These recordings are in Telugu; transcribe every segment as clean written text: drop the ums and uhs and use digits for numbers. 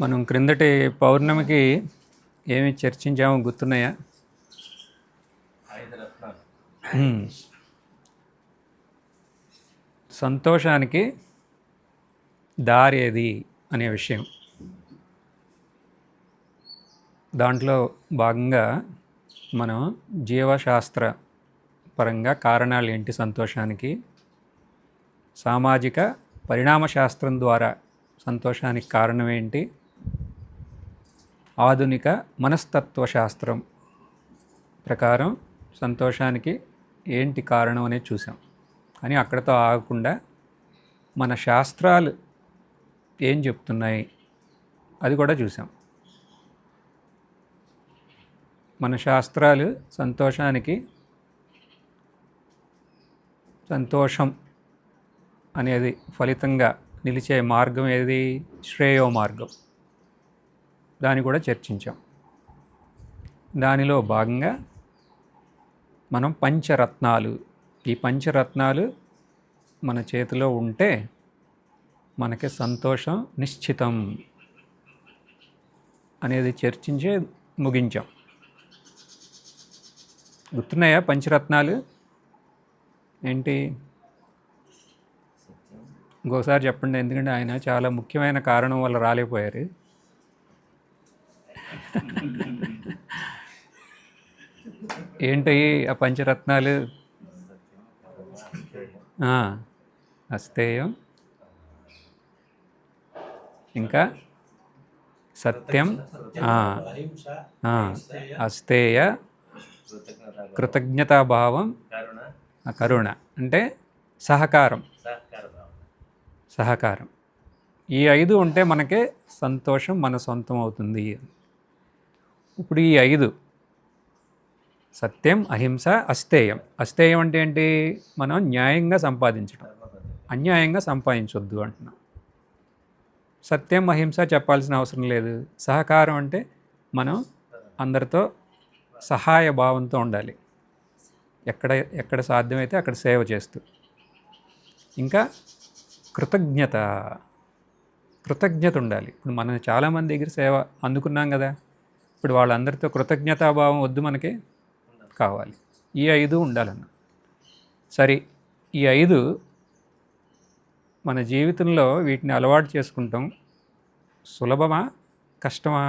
మనం క్రిందటి పౌర్ణమికి ఏమి చర్చించామో గుర్తున్నాయా? సంతోషానికి దారి ఏది అనే విషయం. దాంట్లో భాగంగా మనం జీవశాస్త్ర పరంగా కారణాలు ఏంటి సంతోషానికి, సామాజిక పరిణామ శాస్త్రం ద్వారా సంతోషానికి కారణం ఏంటి, ఆధునిక మనస్తత్వ శాస్త్రం ప్రకారం సంతోషానికి ఏంటి కారణం అనేది చూసాం. కానీ అక్కడితో ఆగకుండా మన శాస్త్రాలు ఏం చెప్తున్నాయి అది కూడా చూసాం. మన శాస్త్రాలు సంతోషం అనేది ఫలితంగా నిలిచే మార్గం ఏది? శ్రేయో మార్గం. దాన్ని కూడా చర్చించాం. దానిలో భాగంగా మనం పంచరత్నాలు, ఈ పంచరత్నాలు మన చేతిలో ఉంటే మనకి సంతోషం నిశ్చితం అనేది చర్చించే ముగించాం. గుర్తున్నాయా పంచరత్నాలు ఏంటి? ఇంకోసారి చెప్పండి, ఎందుకంటే ఆయన చాలా ముఖ్యమైన కారణం వల్ల రాలేకపోయారు. ఏంటి ఆ పంచరత్నాలు? అస్తేయం, ఇంకా సత్యం, అస్తేయ, కృతజ్ఞతాభావం, కరుణ అంటే సహకారం. ఈ 5 ఉంటే మనకే సంతోషం మన సొంతం అవుతుంది. ఇప్పుడు ఈ 5 సత్యం, అహింస, అస్తేయం. అస్తేయం అంటే ఏంటి? మనం న్యాయంగా సంపాదించడం, అన్యాయంగా సంపాదించొద్దు అంటున్నాం. సత్యం, అహింస చెప్పాల్సిన అవసరం లేదు. సహకారం అంటే మనం అందరితో సహాయ భావంతో ఉండాలి, ఎక్కడ సాధ్యమైతే అక్కడ సేవ చేస్తూ. ఇంకా కృతజ్ఞత ఉండాలి. ఇప్పుడు మనం చాలామంది దగ్గర సేవ అందుకున్నాం కదా, ఇప్పుడు వాళ్ళందరితో కృతజ్ఞతాభావం వద్దు, మనకి కావాలి. ఈ 5 ఉండాలన్న. సరే, ఈ 5 మన జీవితంలో వీటిని అలవాటు చేసుకుంటాం. సులభమా కష్టమా?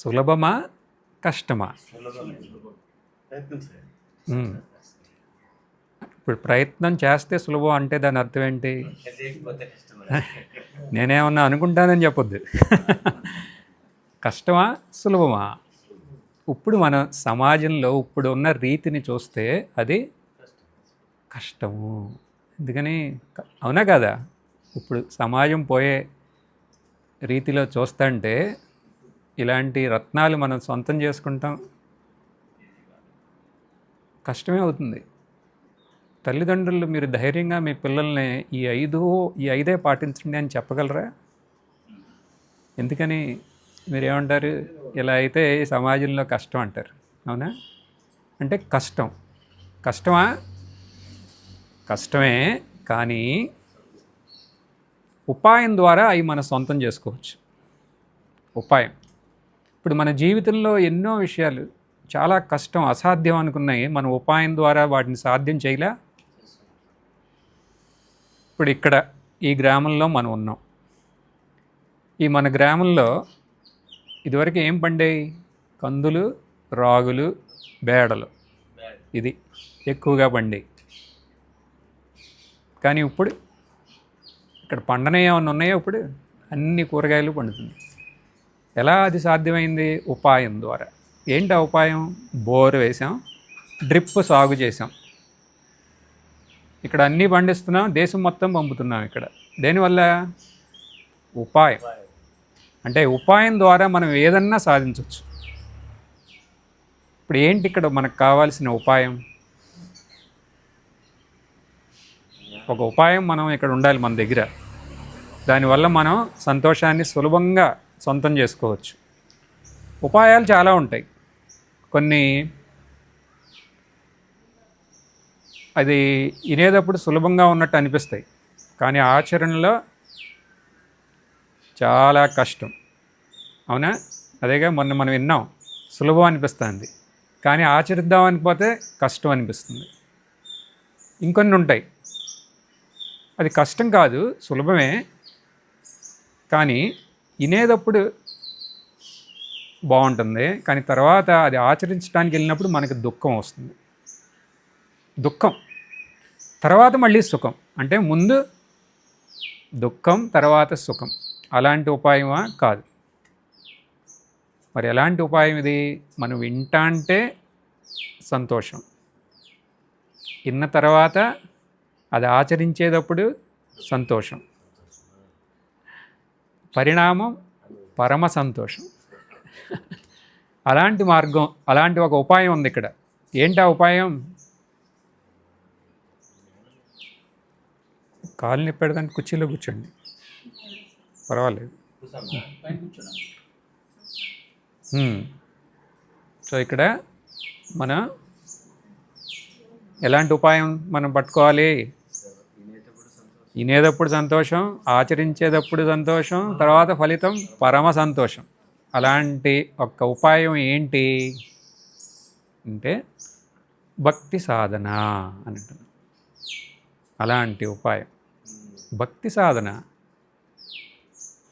సులభమా కష్టమా? ఇప్పుడు ప్రయత్నం చేస్తే సులభం అంటే దాని అర్థం ఏంటి? నేనేమన్నా అనుకుంటానని చెప్పొద్దు. కష్టమా సులభమా? ఇప్పుడు మన సమాజంలో ఇప్పుడు ఉన్న రీతిని చూస్తే అది కష్టము. ఎందుకని? అవునా కదా? ఇప్పుడు సమాజం పోయే రీతిలో చూస్తుంటే ఇలాంటి రత్నాలు మనం సొంతం చేసుకుంటాం కష్టమే అవుతుంది. తల్లిదండ్రులు మీరు ధైర్యంగా మీ పిల్లల్ని ఈ 5 పాటించండి అని చెప్పగలరా? ఎందుకని? మీరేమంటారు? ఇలా అయితే ఈ సమాజంలో కష్టం అంటారు. అవునా? అంటే కష్టమా? కష్టమే, కానీ ఉపాయం ద్వారా అవి మనం సొంతం చేసుకోవచ్చు. ఉపాయం. ఇప్పుడు మన జీవితంలో ఎన్నో విషయాలు చాలా కష్టం, అసాధ్యం అనుకున్నాయి, మన ఉపాయం ద్వారా వాటిని సాధ్యం చేయలే. ఇప్పుడు ఇక్కడ ఈ గ్రామంలో మనం ఉన్నాం. ఈ మన గ్రామంలో ఇదివరకు ఏం పండేవి? కందులు, రాగులు, బేడలు, ఇది ఎక్కువగా పండేవి. కానీ ఇప్పుడు ఇక్కడ పండనే ఏమన్నా ఉన్నాయో? ఇప్పుడు అన్ని కూరగాయలు పండుతుంది. ఎలా అది సాధ్యమైంది? ఉపాయం ద్వారా. ఏంటి ఆ ఉపాయం? బోరు వేసాం, డ్రిప్ సాగు చేసాం, ఇక్కడ అన్నీ పండిస్తున్నాం, దేశం మొత్తం పంపుతున్నాం. ఇక్కడ దేనివల్ల? ఉపాయం. అంటే ఉపాయం ద్వారా మనం ఏదన్నా సాధించవచ్చు. ఇప్పుడు ఏంటి ఇక్కడ మనకు కావాల్సిన ఉపాయం? ఒక ఉపాయం మనం ఇక్కడ ఉండాలి మన దగ్గర. దానివల్ల మనం సంతోషాన్ని సులభంగా సొంతం చేసుకోవచ్చు. ఉపాయాలు చాలా ఉంటాయి. కొన్ని అది వినేటప్పుడు సులభంగా ఉన్నట్టు అనిపిస్తాయి, కానీ ఆచరణలో చాలా కష్టం. అవునా? అదేగా మొన్న మనం విన్నాం, సులభం అనిపిస్తుంది, కానీ ఆచరిద్దాం అనిపోతే కష్టం అనిపిస్తుంది. ఇంకొన్ని ఉంటాయి, అది కష్టం కాదు, సులభమే, కానీ వినేటప్పుడు బాగుంటుంది, కానీ తర్వాత అది ఆచరించడానికి వెళ్ళినప్పుడు మనకి దుఃఖం వస్తుంది. దుఃఖం తర్వాత మళ్ళీ సుఖం, అంటే ముందు దుఃఖం తర్వాత సుఖం. అలాంటి ఉపాయమా? కాదు. మరి ఎలాంటి ఉపాయం ఇది? మనం వింటా అంటే సంతోషం, విన్న తర్వాత అది ఆచరించేటప్పుడు సంతోషం, పరిణామం పరమ సంతోషం. అలాంటి మార్గం, అలాంటి ఒక ఉపాయం ఉంది ఇక్కడ. ఏంటి ఆ ఉపాయం? కాలు నిప్పెడదానికి కుర్చీలో కూర్చోండి, పర్వాలేదు. సో ఇక్కడ మన ఎలాంటి ఉపాయం మనం పట్టుకోవాలి? వినేటప్పుడు సంతోషం, ఆచరించేటప్పుడు సంతోషం, తర్వాత ఫలితం పరమ సంతోషం. అలాంటి ఒక ఉపాయం ఏంటి అంటే భక్తి సాధన అని అంటున్నాం. అలాంటి ఉపాయం భక్తి సాధన.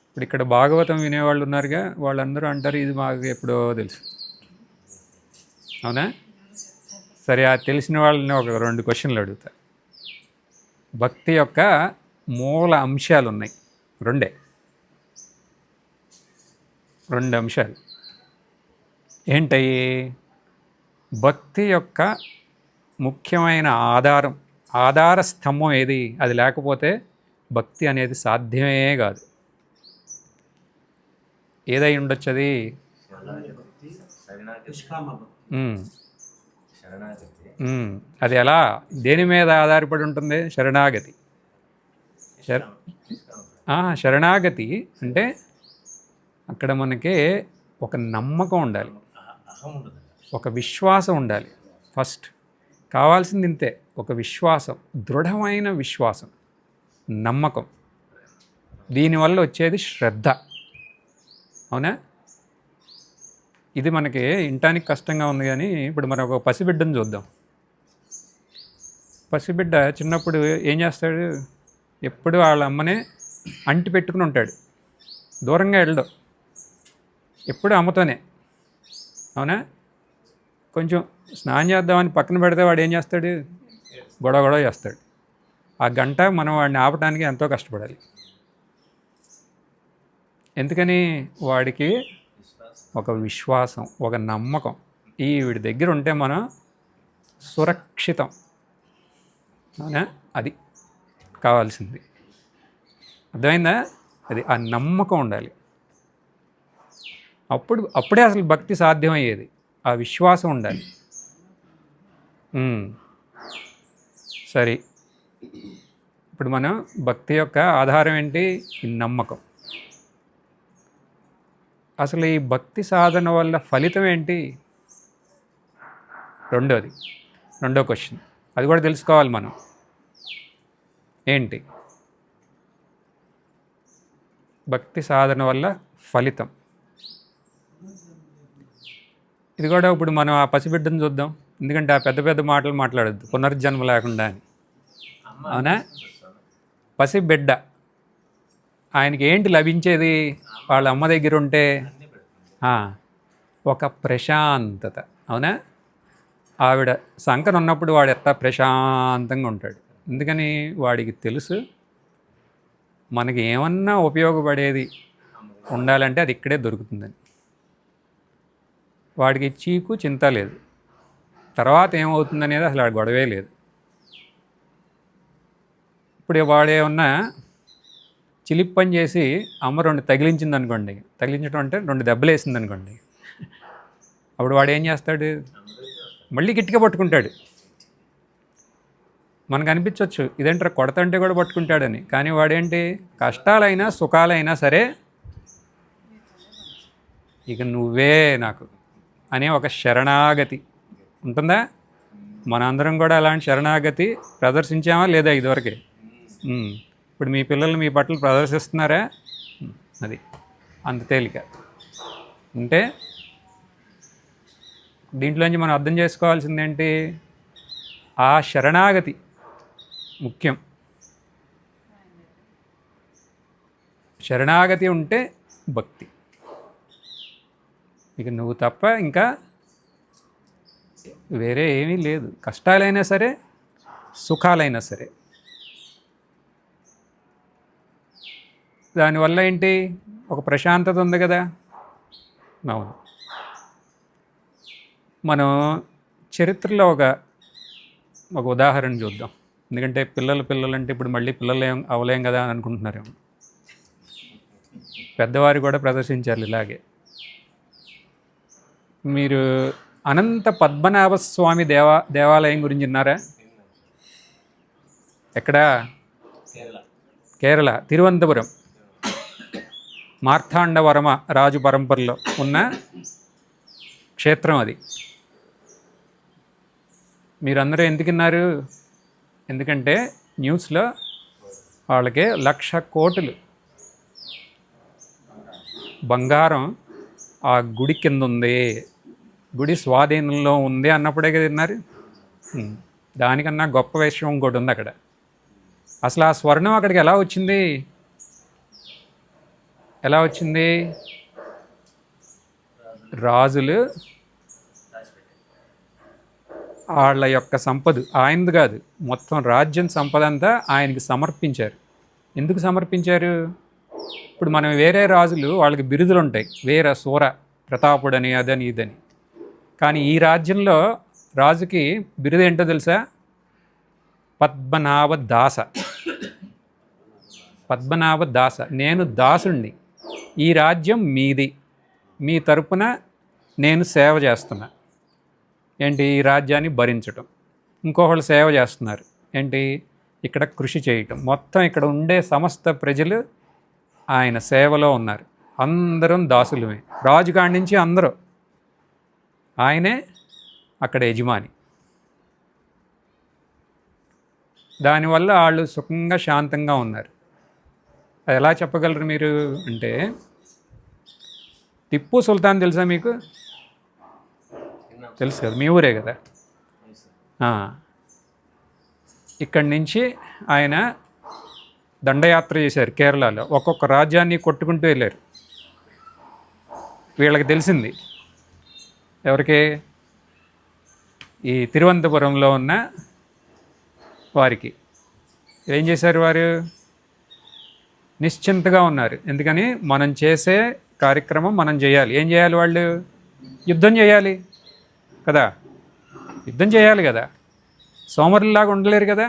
ఇప్పుడు ఇక్కడ భాగవతం వినేవాళ్ళు ఉన్నారుగా, వాళ్ళందరూ అంటారు ఇది మాకు ఎప్పుడో తెలుసు. అవునా? సరే, ఆ తెలిసిన వాళ్ళని ఒక 2 క్వశ్చన్లు అడుగుతా. భక్తి యొక్క మూల అంశాలు ఉన్నాయి, 2 అంశాలు. ఏంటయ్యి? భక్తి యొక్క ముఖ్యమైన ఆధార స్తంభం ఏది? అది లేకపోతే భక్తి అనేది సాధ్యమే కాదు. ఏదై ఉండొచ్చు అది? అది ఎలా, దేని మీద ఆధారపడి ఉంటుంది? శరణాగతి. శరణాగతి అంటే అక్కడ మనకి ఒక నమ్మకం ఉండాలి, ఒక విశ్వాసం ఉండాలి. ఫస్ట్ కావాల్సింది ఇంతే, ఒక విశ్వాసం, దృఢమైన విశ్వాసం, నమ్మకం. దీనివల్ల వచ్చేది శ్రద్ధ. అవునా? ఇది మనకి వినటానికి కష్టంగా ఉంది, కానీ ఇప్పుడు మనం ఒక పసిబిడ్డను చూద్దాం. పసిబిడ్డ చిన్నప్పుడు ఏం చేస్తాడు? ఎప్పుడు వాళ్ళ అమ్మనే అంటి పెట్టుకుని ఉంటాడు, దూరంగా వెళ్ళడు, ఎప్పుడు అమ్మతోనే. అవునా? కొంచెం స్నానం చేద్దామని పక్కన పెడితే వాడు ఏం చేస్తాడు? గొడవ చేస్తాడు. ఆ గంట మనం వాడిని ఆపడానికి ఎంతో కష్టపడాలి. ఎందుకని? వాడికి ఒక విశ్వాసం, ఒక నమ్మకం, వీడి దగ్గర ఉంటే మనం సురక్షితం. అవునా? అది కావాల్సింది. అర్థమైందా? అది ఆ నమ్మకం ఉండాలి. అప్పుడే అసలు భక్తి సాధ్యమయ్యేది. ఆ విశ్వాసం ఉండాలి. సరే, ఇప్పుడు మనం భక్తి యొక్క ఆధారం ఏంటి? ఈ నమ్మకం. అసలు ఈ భక్తి సాధన వల్ల ఫలితం ఏంటి? రెండో క్వశ్చన్, అది కూడా తెలుసుకోవాలి మనం. ఏంటి భక్తి సాధన వల్ల ఫలితం? ఇది కూడా ఇప్పుడు మనం ఆ పసిబిడ్డను చూద్దాం, ఎందుకంటే ఆ పెద్ద పెద్ద మాటలు మాట్లాడద్దు, పునర్జన్మ లేకుండా అని. అవునా? పసిబిడ్డ, ఆయనకి ఏంటి లభించేది? వాళ్ళ అమ్మ దగ్గర ఉంటే ఒక ప్రశాంతత. అవునా? ఆవిడ సంకన ఉన్నప్పుడు వాడు ఎట్లా ప్రశాంతంగా ఉంటాడు. ఎందుకని? వాడికి తెలుసు మనకి ఏమన్నా ఉపయోగపడేది ఉండాలంటే అది ఇక్కడే దొరుకుతుందని. వాడికి చీకు చింత లేదు, తర్వాత ఏమవుతుందనేది అసలు ఆ గొడవే లేదు. ఇప్పుడు వాడేమన్నా చిలిప్ పని చేసి అమ్మ 2 తగిలించింది అనుకోండి, తగిలించడం అంటే 2 దెబ్బలు వేసింది అనుకోండి, అప్పుడు వాడు ఏం చేస్తాడు? మళ్ళీ గట్టిగా పట్టుకుంటాడు. మనకు అనిపించవచ్చు ఇదేంటారా కొడతంటే కూడా పట్టుకుంటాడని, కానీ వాడేంటి? కష్టాలైనా సుఖాలైనా సరే ఇక నువ్వే నాకు అనే ఒక శరణాగతి ఉంటుందా? మనందరం కూడా అలాంటి శరణాగతి ప్రదర్శించామా లేదా ఇదివరకే? ఇప్పుడు మీ పిల్లలు మీ పట్ల ప్రదర్శిస్తున్నారా? అది అంత తేలిక. అంటే దీంట్లోంచి మనం అర్థం చేసుకోవాల్సింది ఏంటి? ఆ శరణాగతి ముఖ్యం. శరణాగతి ఉంటే భక్తి. ఇక నువ్వు తప్ప ఇంకా వేరే ఏమీ లేదు. కష్టాలైనా సరే, సుఖాలైనా సరే. దానివల్ల ఏంటి? ఒక ప్రశాంతత ఉంది కదా. అవును. మనం చరిత్రలో ఒక ఉదాహరణ చూద్దాం. ఎందుకంటే పిల్లలంటే ఇప్పుడు మళ్ళీ పిల్లలు అవలేం కదా అని అనుకుంటున్నారేమో. పెద్దవారు కూడా ప్రదర్శించారు ఇలాగే. మీరు అనంత పద్మనాభ స్వామి దేవాలయం గురించి విన్నారా? ఎక్కడ? కేరళ, తిరువనంతపురం. మార్తాండవర్మ రాజు పరంపరలో ఉన్న క్షేత్రం అది. మీరందరూ ఎందుకు విన్నారు? ఎందుకంటే న్యూస్లో వాళ్ళకి 1,00,000 కోట్లు బంగారం ఆ గుడి కింద ఉంది, గుడి స్వాధీనంలో ఉంది అన్నప్పుడే కదా విన్నారు. దానికన్నా గొప్ప విషయం ఇంకోటి ఉంది అక్కడ. అసలు ఆ స్వర్ణం అక్కడికి ఎలా వచ్చింది? రాజులు వాళ్ళ యొక్క సంపద, ఆయనది కాదు, మొత్తం రాజ్యం సంపద అంతా ఆయనకి సమర్పించారు. ఎందుకు సమర్పించారు? ఇప్పుడు మనం వేరే రాజులు వాళ్ళకి బిరుదులు ఉంటాయి, వీర సూర ప్రతాపుడని అదని ఇదని. కానీ ఈ రాజ్యంలో రాజుకి బిరుదు ఏంటో తెలుసా? పద్మనాభ దాస. పద్మనాభ దాస. నేను దాసుణ్ణి, ఈ రాజ్యం మీది, మీ తరపున నేను సేవ చేస్తున్నా. ఏంటి? ఈ రాజ్యాన్ని భరించటం. ఇంకొకళ్ళు సేవ చేస్తున్నారు. ఏంటి? ఇక్కడ కృషి చేయటం. మొత్తం ఇక్కడ ఉండే సమస్త ప్రజలు ఆయన సేవలో ఉన్నారు. అందరం దాసులమే. రాజుగాడి నుంచి అందరూ, ఆయనే అక్కడ యజమాని. దానివల్ల వాళ్ళు సుఖంగా శాంతంగా ఉన్నారు. అది ఎలా చెప్పగలరు మీరు అంటే, టిప్పు సుల్తాన్ తెలుసా మీకు? తెలుసు కదా, మీ ఊరే కదా. ఇక్కడి నుంచి ఆయన దండయాత్ర చేశారు కేరళలో. ఒక్కొక్క రాజ్యాన్ని కొట్టుకుంటూ వెళ్ళారు. వీళ్ళకి తెలిసింది, ఎవరికి? ఈ తిరువనంతపురంలో ఉన్న వారికి. ఏం చేశారు వారు? నిశ్చింతగా ఉన్నారు. ఎందుకని? మనం చేసే కార్యక్రమం మనం చేయాలి. ఏం చేయాలి వాళ్ళు? యుద్ధం చేయాలి కదా. యుద్ధం చేయాలి కదా, సోమరులాగా ఉండలేరు కదా.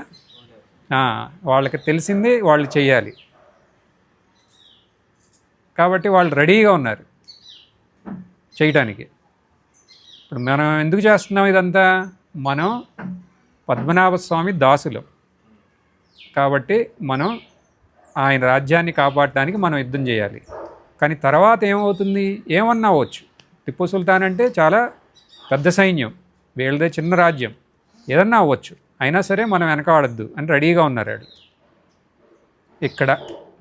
వాళ్ళకి తెలిసింది వాళ్ళు చేయాలి కాబట్టి వాళ్ళు రెడీగా ఉన్నారు చేయటానికి. ఇప్పుడు మనం ఎందుకు చేస్తున్నాం ఇదంతా? మనం పద్మనాభ స్వామి దాసులు కాబట్టి మనం ఆయన రాజ్యాన్ని కాపాడటానికి మనం యుద్ధం చేయాలి. కానీ తర్వాత ఏమవుతుంది? ఏమన్నా అవ్వచ్చు. టిప్పు సుల్తాన్ అంటే చాలా పెద్ద సైన్యం, వీళ్ళదే చిన్న రాజ్యం, ఏదన్నా అవ్వచ్చు. అయినా సరే మనం వెనకాడద్దు అని రెడీగా ఉన్నారు వాళ్ళు. ఇక్కడ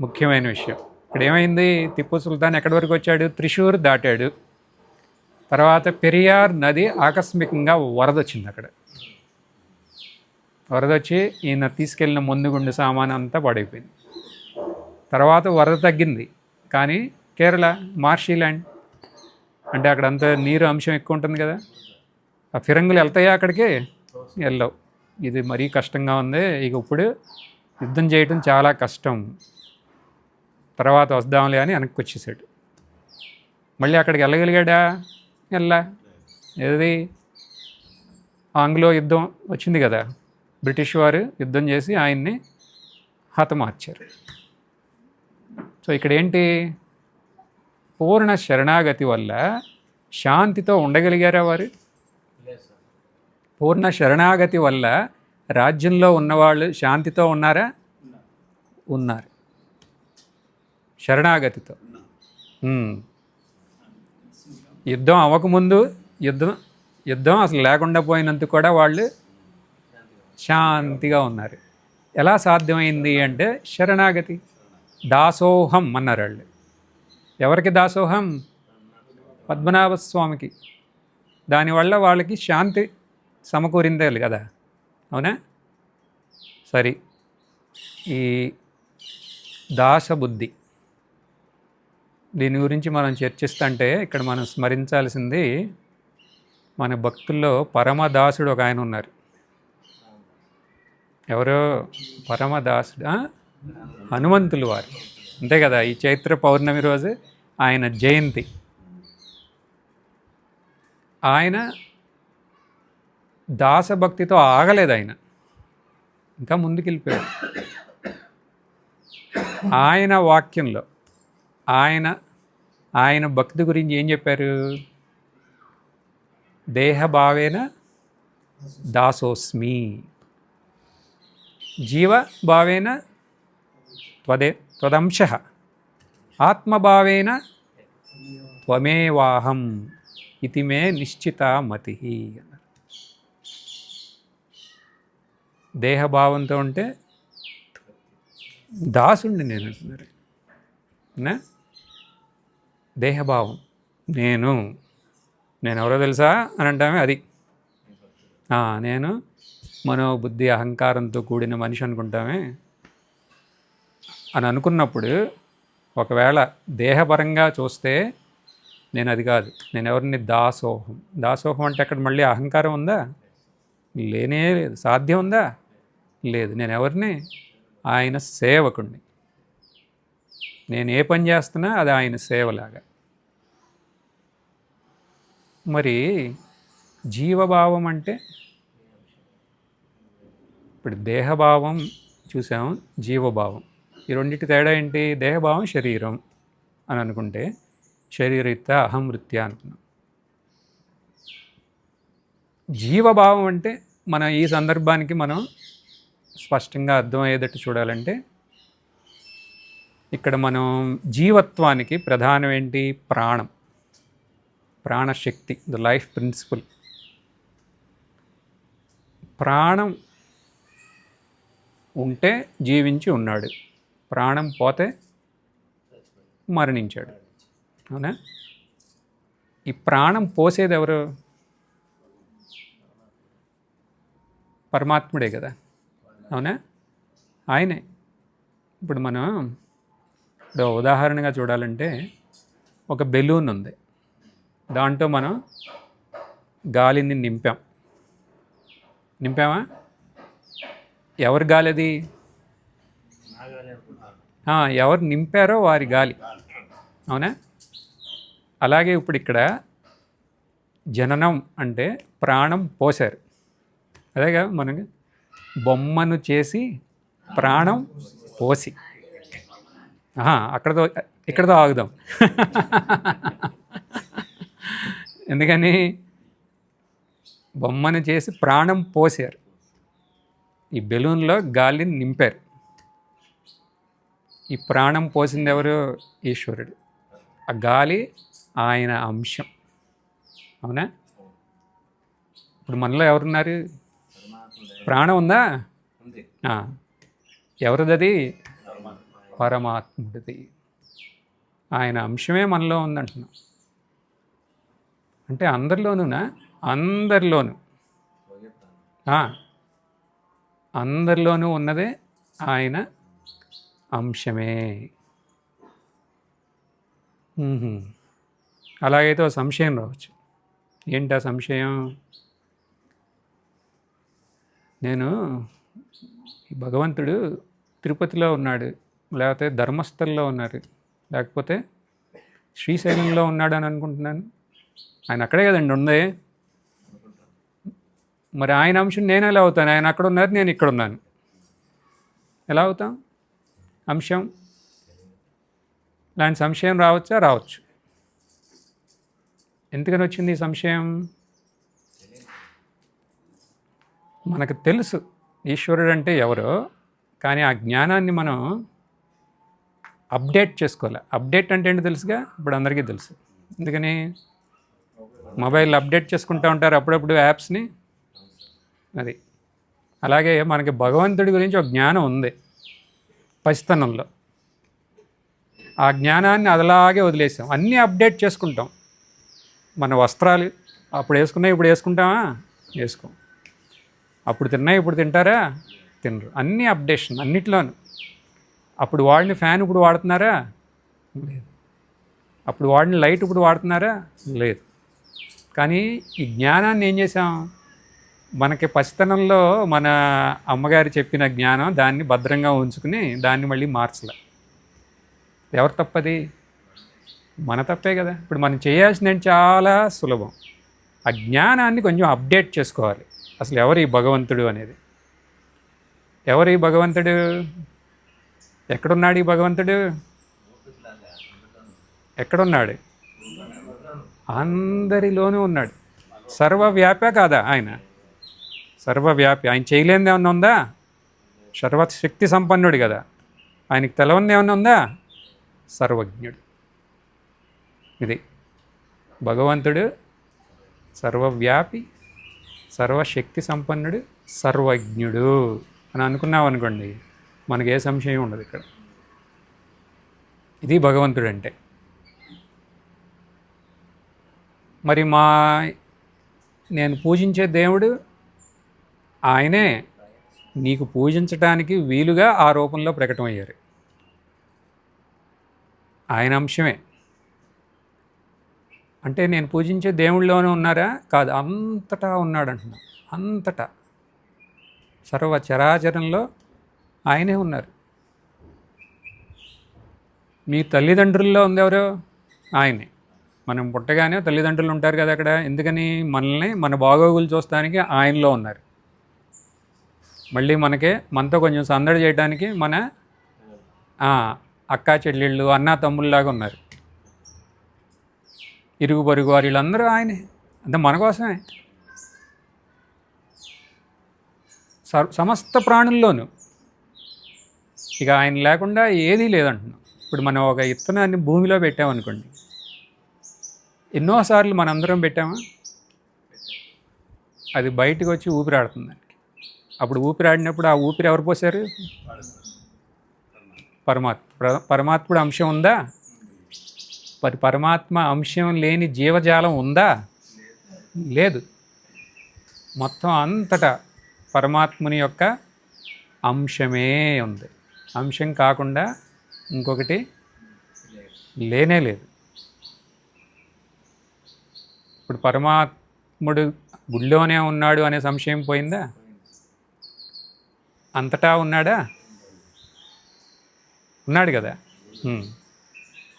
ముఖ్యమైన విషయం, ఇక్కడ ఏమైంది? టిప్పు సుల్తాన్ ఎక్కడి వరకు వచ్చాడు? త్రిశూర్ దాటాడు. తర్వాత పెరియార్ నది ఆకస్మికంగా వరద వచ్చింది. అక్కడ వరద వచ్చి ఈయన తీసుకెళ్ళిన ముందుగుండు సామాన్ అంతా పడైపోయింది. తర్వాత వరద తగ్గింది. కానీ కేరళ మార్షీల్యాండ్ అంటే అక్కడంతా నీరు అంశం ఎక్కువ ఉంటుంది కదా. ఆ ఫిరంగులు వెళ్తాయా అక్కడికి? వెళ్ళవు. ఇది మరీ కష్టంగా ఉంది, ఇక ఇప్పుడు యుద్ధం చేయటం చాలా కష్టం, తర్వాత వద్దాంలే అని వెనక్కి వచ్చేసాడు. మళ్ళీ అక్కడికి వెళ్ళగలిగాడా? ఏది? ఆంగ్లో యుద్ధం వచ్చింది కదా, బ్రిటిష్ వారు యుద్ధం చేసి ఆయన్ని హతమార్చారు. సో ఇక్కడ ఏంటి? పూర్ణ శరణాగతి వల్ల శాంతితో ఉండగలిగారా వారు? పూర్ణ శరణాగతి వల్ల రాజ్యంలో ఉన్నవాళ్ళు శాంతితో ఉన్నారా? ఉన్నారు. శరణాగతితో. యుద్ధం అవ్వకముందు యుద్ధం అసలు లేకుండా పోయినందుకు కూడా వాళ్ళు శాంతిగా ఉన్నారు. ఎలా సాధ్యమైంది అంటే శరణాగతి. దాసోహం అన్నారు వాళ్ళు. ఎవరికి దాసోహం? పద్మనాభస్వామికి. దానివల్ల వాళ్ళకి శాంతి సమకూరిందే కదా. అవునా? సరే, ఈ దాసబుద్ధి దీని గురించి మనం చర్చిస్తుంటే ఇక్కడ మనం స్మరించాల్సింది, మన భక్తుల్లో పరమదాసుడు ఒక ఆయన ఉన్నారు. ఎవరో పరమదాసుడు? హనుమంతులు వారు. అంతే కదా. ఈ చైత్ర పౌర్ణమి రోజు ఆయన జయంతి. ఆయన దాసభక్తితో ఆగలేదు. ఆయన ఇంకా ముందుకు వెళ్ళిపోయాడు. ఆయన వాక్యంలో ఆయన భక్తి గురించి ఏం చెప్పారు? దేహభావేన దాసోస్మి, జీవభావేన త్వదంశః, ఆత్మభావేన త్వమేవాహం ఇతి మే నిశ్చితా మతి. దేహభావంతో ఉంటే దాసుండి నేను అంటున్నారు. దేహభావం, నేను ఎవరో తెలుసా అని అంటామే అది. నేను మనోబుద్ధి అహంకారంతో కూడిన మనిషి అనుకుంటామే అని అనుకున్నప్పుడు, ఒకవేళ దేహపరంగా చూస్తే నేను అది కాదు. నేను ఎవరిని? దాసోహం అంటే అక్కడ మళ్ళీ అహంకారం ఉందా? లేనే లేదు. సాధ్యం ఉందా? లేదు. నేను ఎవరిని? ఆయన సేవకుణ్ణి. నేను ఏ పని చేస్తున్నా అది ఆయన సేవలాగా. మరి జీవభావం అంటే, ఇప్పుడు దేహభావం చూసాం, జీవభావం, ఈ రెండింటి తేడా ఏంటి? దేహభావం శరీరం అని అనుకుంటే శరీరయుక్త అహంవృత్య అనుకున్నాం. జీవభావం అంటే మనం ఈ సందర్భానికి మనం స్పష్టంగా అర్థమయ్యేటట్టు చూడాలంటే, ఇక్కడ మనం జీవత్వానికి ప్రధానం ఏంటి? ప్రాణం, ప్రాణశక్తి, ద లైఫ్ ప్రిన్సిపల్. ప్రాణం ఉంటే జీవించి ఉన్నాడు, ప్రాణం పోతే మరణించాడు. అవునా? ఈ ప్రాణం పోసేది ఎవరు? పరమాత్ముడే కదా. అవునా? ఆయనే. ఇప్పుడు మనం ఉదాహరణగా చూడాలంటే, ఒక బెలూన్ ఉంది, దాంట్లో మనం గాలిని నింపామా? ఎవరి గాలి అది? ఎవరు నింపారో వారి గాలి. అవునా? అలాగే ఇప్పుడు ఇక్కడ జననం అంటే ప్రాణం పోశారు. అదేగా మనకి బొమ్మను చేసి ప్రాణం పోసి. ఇక్కడతో ఆగుదాం. ఎందుకని? బొమ్మను చేసి ప్రాణం పోసారు, ఈ బెలూన్లో గాలిని నింపారు. ఈ ప్రాణం పోసింది ఎవరు? ఈశ్వరుడు. ఆ గాలి ఆయన అంశం. అవునా? ఇప్పుడు మనలో ఎవరున్నారు? ప్రాణం ఉందా? ఎవరిది? పరమాత్ముడిది. ఆయన అంశమే మనలో ఉందంటున్నాం. అంటే అందరిలోనూనా? అందరిలోనూ ఉన్నదే ఆయన అంశమే. అలాగైతే ఒక సంశయం రావచ్చు. ఏంటి ఆ సంశయం? నేను భగవంతుడు తిరుపతిలో ఉన్నాడు, లేకపోతే ధర్మస్థల్లో ఉన్నారు, లేకపోతే శ్రీశైలంలో ఉన్నాడు అని అనుకుంటున్నాను. ఆయన అక్కడే కదండి ఉంది. మరి ఆయన అంశం నేను ఎలా అవుతాను? ఆయన అక్కడ ఉన్నారు, నేను ఇక్కడ ఉన్నాను. ఎలా అవుతాం? అంశం లాంటి సంశయం రావచ్చా? రావచ్చు. ఎందుకని వచ్చింది ఈ సంశయం? మనకు తెలుసు ఈశ్వరుడు అంటే ఎవరో, కానీ ఆ జ్ఞానాన్ని మనం అప్డేట్ చేసుకోవాలి. అప్డేట్ అంటే ఏంటో తెలుసుగా, ఇప్పుడు అందరికీ తెలుసు. ఎందుకని? మొబైల్ అప్డేట్ చేసుకుంటూ ఉంటారు అప్పుడప్పుడు యాప్స్ని. అది అలాగే మనకి భగవంతుడి గురించి ఒక జ్ఞానం ఉంది పసితనంలో. ఆ జ్ఞానాన్ని అదలాగే వదిలేసాం, అన్నీ అప్డేట్ చేసుకుంటాం. మన వస్త్రాలు అప్పుడు వేసుకున్నాయి ఇప్పుడు వేసుకుంటామా? వేసుకోం. అప్పుడు తిన్నాయి ఇప్పుడు తింటారా? తినరు. అన్నీ అప్డేషన్ అన్నిట్లోనూ. అప్పుడు వాడిన ఫ్యాన్ ఇప్పుడు వాడుతున్నారా? లేదు. అప్పుడు వాడిన లైట్ ఇప్పుడు వాడుతున్నారా? లేదు. కానీ ఈ జ్ఞానాన్ని ఏం చేసాం? మనకి పసితనంలో మన అమ్మగారు చెప్పిన జ్ఞానం దాన్ని భద్రంగా ఉంచుకుని దాన్ని మళ్ళీ మార్చలే. ఎవరు తప్పది? మన తప్పే కదా. ఇప్పుడు మనం చేయాల్సింది చాలా సులభం, ఆ జ్ఞానాన్ని కొంచెం అప్డేట్ చేసుకోవాలి. అసలు ఎవరు ఈ భగవంతుడు అనేది? ఎవరు ఈ భగవంతుడు? ఎక్కడున్నాడు ఈ భగవంతుడు? ఎక్కడున్నాడు? అందరిలోనూ ఉన్నాడు. సర్వవ్యాపే కాదా ఆయన? సర్వవ్యాపి. ఆయన చేయలేనిది ఏమన్నా ఉందా? సర్వశక్తి సంపన్నుడు కదా. ఆయనకి తెలవనిది ఏమన్నా ఉందా? సర్వజ్ఞుడు. ఇది భగవంతుడు సర్వవ్యాపి, సర్వశక్తి సంపన్నుడు, సర్వజ్ఞుడు అని అనుకున్నాం అనుకోండి, మనకి ఏ సంశయం ఉండదు ఇక్కడ. ఇది భగవంతుడు అంటే. మరి నేను పూజించే దేవుడు ఆయనే నీకు పూజించటానికి వీలుగా ఆ రూపంలో ప్రకటమయ్యారు. ఆయన అంశమే. అంటే నేను పూజించే దేవుళ్ళలోనే ఉన్నారా? కాదు, అంతటా ఉన్నాడు అంటున్నాను. అంతటా సర్వ చరాచరంలో ఆయనే ఉన్నారు. మీ తల్లిదండ్రుల్లో ఉందెవరు? ఆయనే. మనం పుట్టగానే తల్లిదండ్రులు ఉంటారు కదా అక్కడ. ఎందుకని? మనల్ని మన బాగోగులు చూస్తానికి ఆయనలో ఉన్నారు. మళ్ళీ మనతో కొంచెం సందడి చేయడానికి మన అక్కా చెల్లెళ్ళు అన్నా తమ్ముళ్ళలాగా ఉన్నారు. ఇరుగు పొరుగు వారు వీళ్ళందరూ ఆయనే. అంటే మన కోసమే. సమస్త ప్రాణుల్లోనూ ఇక ఆయన లేకుండా ఏదీ లేదంటున్నాం. ఇప్పుడు మనం ఒక విత్తనాన్ని భూమిలో పెట్టామనుకోండి, ఎన్నోసార్లు మనందరం పెట్టామా? అది బయటకు వచ్చి ఊపిరాడుతుంది దానికి. అప్పుడు ఊపిరాడినప్పుడు ఆ ఊపిరి ఎవరు పోసారు? పరమాత్ముడు అంశం ఉందా? మరి పరమాత్మ అంశం లేని జీవజాలం ఉందా? లేదు. మొత్తం అంతటా పరమాత్ముని యొక్క అంశమే ఉంది. అంశం కాకుండా ఇంకొకటి లేనే లేదు. ఇప్పుడు పరమాత్ముడు గుళ్ళోనే ఉన్నాడు అనే సంశయం పోయిందా? అంతటా ఉన్నాడా? ఉన్నాడు కదా.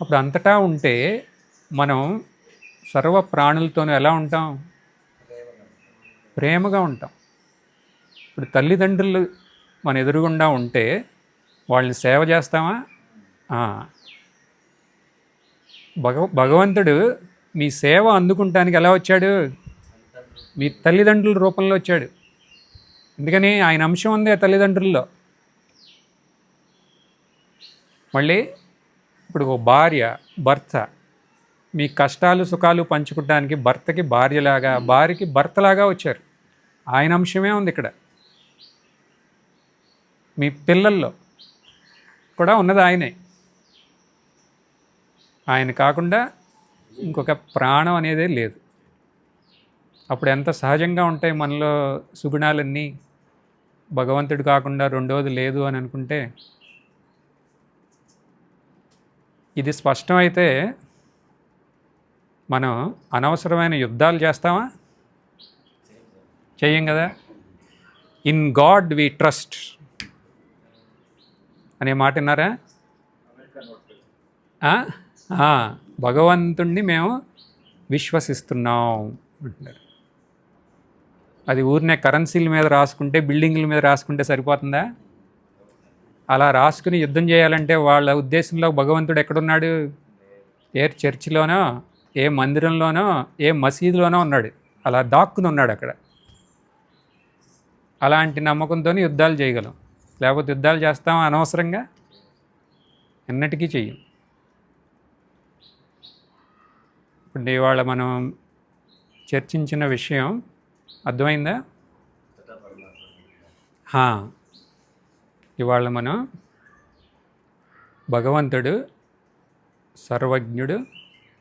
అప్పుడు అంతటా ఉంటే మనం సర్వ ప్రాణులతోనూ ఎలా ఉంటాం? ప్రేమగా ఉంటాం. ఇప్పుడు తల్లిదండ్రులు మన ఎదురుగుండా ఉంటే వాళ్ళని సేవ చేస్తామా? భగవంతుడు మీ సేవ అందుకుంటానికి ఎలా వచ్చాడు? మీ తల్లిదండ్రుల రూపంలో వచ్చాడు. ఎందుకని? ఆయన అంశం ఉంది ఆ తల్లిదండ్రుల్లో. మళ్ళీ ఇప్పుడు ఒక భార్య భర్త మీ కష్టాలు సుఖాలు పంచుకోవడానికి భర్తకి భార్యలాగా, భార్యకి భర్తలాగా వచ్చారు. ఆయన అంశమే ఉంది ఇక్కడ. మీ పిల్లల్లో కూడా ఉన్నది ఆయనే. ఆయన కాకుండా ఇంకొక ప్రాణం అనేదే లేదు. అప్పుడు ఎంత సహజంగా ఉంటాయి మనలో సుగుణాలన్నీ. భగవంతుడు కాకుండా రెండోది లేదు అని అనుకుంటే. ఇది స్పష్టమైతే మనం అనవసరమైన యుద్ధాలు చేస్తామా? చెయ్యం కదా. ఇన్ గాడ్ వి ట్రస్ట్ అనే మాట విన్నారా? భగవంతుణ్ణి మేము విశ్వసిస్తున్నాం అంటున్నారు. అది ఊరినే కరెన్సీల మీద రాసుకుంటే, బిల్డింగ్ల మీద రాసుకుంటే సరిపోతుందా? అలా రాసుకుని యుద్ధం చేయాలంటే వాళ్ళ ఉద్దేశంలో భగవంతుడు ఎక్కడున్నాడు? ఏ చర్చిలోనో, ఏ మందిరంలోనో, ఏ మసీదులోనో ఉన్నాడు. అలా దాక్కుని ఉన్నాడు అక్కడ. అలాంటి నమ్మకంతో యుద్ధాలు చేయగలం. లేకపోతే యుద్ధాలు చేస్తాం అనవసరంగా? ఎన్నటికీ చెయ్యం. ఇప్పుడు ఇవాళ మనం చర్చించిన విషయం అర్థమైందా? ఇవాళ మనం భగవంతుడు సర్వజ్ఞుడు,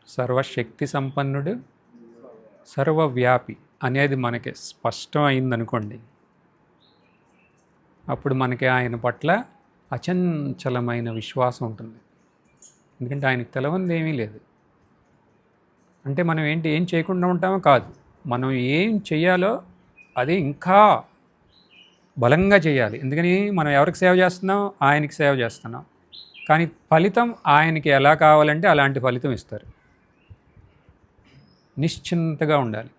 సర్వశక్తి సంపన్నుడు, సర్వవ్యాపి అనేది మనకి స్పష్టం అయిందనుకోండి, అప్పుడు మనకి ఆయన పట్ల అచంచలమైన విశ్వాసం ఉంటుంది. ఎందుకంటే ఆయనకు తెలవంది ఏమీ లేదు. అంటే మనం ఏం చేయకుండా ఉంటామో కాదు, మనం ఏం చెయ్యాలో అది ఇంకా బలంగా చేయాలి. ఎందుకని మనం ఎవరికి సేవ చేస్తున్నాం? ఆయనకి సేవ చేస్తున్నాం. కానీ ఫలితం ఆయనకి ఎలా కావాలంటే అలాంటి ఫలితం ఇస్తారు. నిశ్చింతగా ఉండాలి.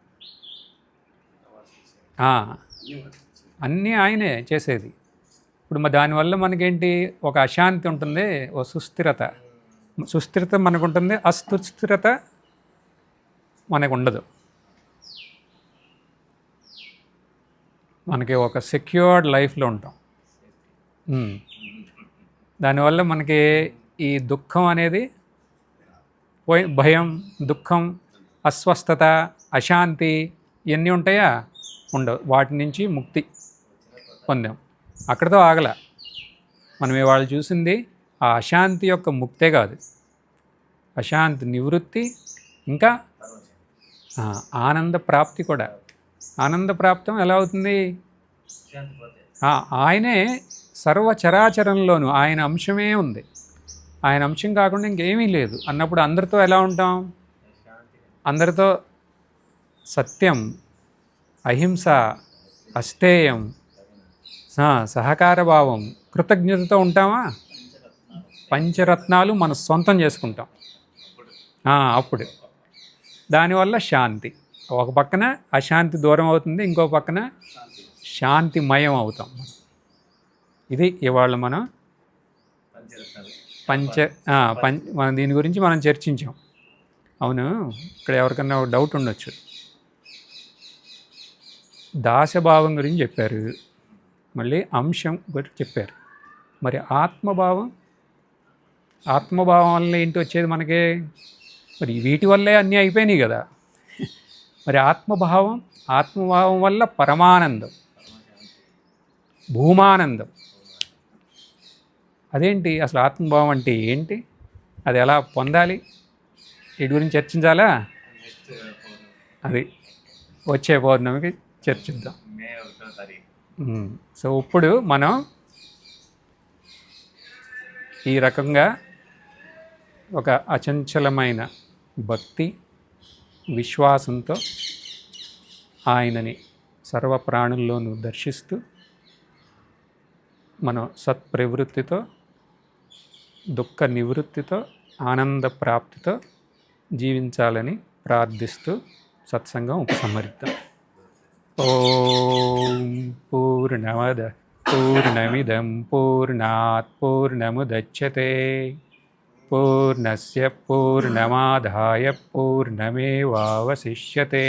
అన్నీ ఆయనే చేసేది. ఇప్పుడు దానివల్ల మనకేంటి? ఒక అశాంతి ఉంటుంది, ఓ సుస్థిరత మనకు ఉంటుంది, అసుస్థిరత మనకు ఉండదు. మనకి ఒక సెక్యూర్డ్ లైఫ్లో ఉంటాం. దానివల్ల మనకి ఈ దుఃఖం అనేది భయం, దుఃఖం, అస్వస్థత, అశాంతి ఇవన్నీ ఉంటాయా? ఉండవు. వాటి నుంచి ముక్తి పొందాం. అక్కడితో ఆగల. మనం ఇవాళ చూసింది ఆ అశాంతి యొక్క ముక్తే కాదు, అశాంతి నివృత్తి, ఇంకా ఆనంద ప్రాప్తి కూడా. ఆనంద ప్రాప్తం ఎలా అవుతుంది? ఆయనే సర్వచరాచరంలోనూ ఆయన అంశమే ఉంది. ఆయన అంశం కాకుండా ఇంకేమీ లేదు అన్నప్పుడు అందరితో ఎలా ఉంటాం? అందరితో సత్యం, అహింస, అస్థేయం, సహకార భావం, కృతజ్ఞతతో ఉంటామా? పంచరత్నాలు మన సొంతం చేసుకుంటాం. అప్పుడు దానివల్ల శాంతి. ఒక పక్కన అశాంతి దూరం అవుతుంది, ఇంకో పక్కన శాంతిమయం అవుతాం. ఇది ఇవాళ మనం మన దీని గురించి మనం చర్చించాం. అవును, ఇక్కడ ఎవరికన్నా ఒక డౌట్ ఉండొచ్చు. దాసభావం గురించి చెప్పారు, మళ్ళీ అంశం గురించి చెప్పారు. మరి ఆత్మభావం వల్ల ఏంటి వచ్చేది మనకి? మరి వీటి వల్లే అన్నీ అయిపోయినాయి కదా. మరి ఆత్మభావం వల్ల పరమానందం, భూమానందం. అదేంటి అసలు ఆత్మభావం అంటే ఏంటి? అది ఎలా పొందాలి? వీటి గురించి చర్చించాలా? అది వచ్చే పౌర్ణమికి చర్చిద్దాం. సో ఇప్పుడు మనం ఈ రకంగా ఒక అచంచలమైన భక్తి, విశ్వాసంతో ఆయనని సర్వప్రాణుల్లోనూ దర్శిస్తూ మనం సత్ప్రవృత్తితో, దుఃఖ నివృత్తితో, ఆనంద ప్రాప్తితో జీవించాలని ప్రార్థిస్తూ సత్సంగం ఉపసంహరిద్దాం. ఓం పూర్ణమద పూర్ణమిదం పూర్ణాత్ పూర్ణముదచ్యతే పూర్ణస్య పూర్ణమాదాయ పూర్ణమేవావశిష్యతే.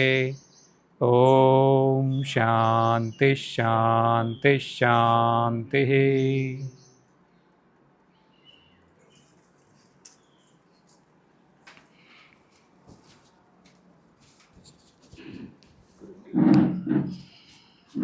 ఓం శాంతి శాంతి శాంతి.